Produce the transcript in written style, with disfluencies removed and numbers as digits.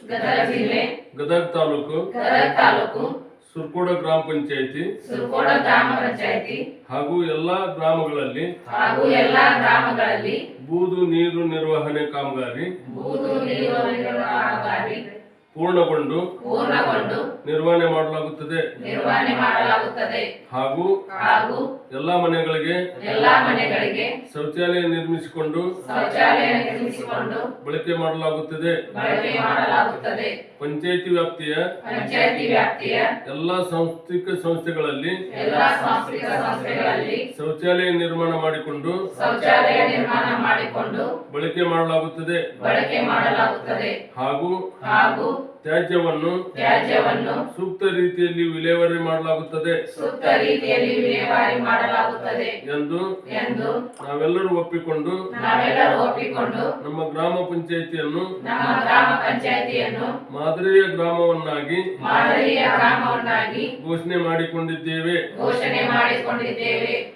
ಗದಗ ಜಿಲ್ಲೆ ಗದಗ ತಾಲೂಕು ಸುರ್ಕೋಡ ಗ್ರಾಮ ಪಂಚಾಯಿತಿ ಹಾಗೂ ಎಲ್ಲಾ ಗ್ರಾಮಗಳಲ್ಲಿ ಬೂದು ನೀರು ನಿರ್ವಹಣೆ ಕಾಮಗಾರಿ ಪೂರ್ಣಗೊಂಡು ನಿರ್ವಹಣೆ ಮಾಡಲಾಗುತ್ತದೆ ಹಾಗೂ ಎಲ್ಲಾ ಮನೆಗಳಿಗೆ ಶೌಚಾಲಯ ನಿರ್ಮಿಸಿಕೊಂಡು ಬಳಕೆ ಮಾಡಲಾಗುತ್ತದೆ. ಪಂಚಾಯಿತಿ ವ್ಯಾಪ್ತಿಯ ಎಲ್ಲಾ ಸಾಂಸ್ಥಿಕ ಸಂಸ್ಥೆಗಳಲ್ಲಿ ಶೌಚಾಲಯ ನಿರ್ಮಾಣ ಮಾಡಿಕೊಂಡು ಬಳಕೆ ಮಾಡಲಾಗುತ್ತದೆ ಹಾಗೂ ತ್ಯಾಜ್ಯವನ್ನು ಸೂಕ್ತ ರೀತಿಯಲ್ಲಿ ವಿಲೇವಾರಿ ಮಾಡಲಾಗುತ್ತದೆ ಎಂದು ನಾವೆಲ್ಲರೂ ಒಪ್ಪಿಕೊಂಡು ನಮ್ಮ ಗ್ರಾಮ ಪಂಚಾಯಿತಿಯನ್ನು ಮಾದರಿಯ ಗ್ರಾಮವನ್ನಾಗಿ ಘೋಷಣೆ ಮಾಡಿಕೊಂಡಿದ್ದೇವೆ.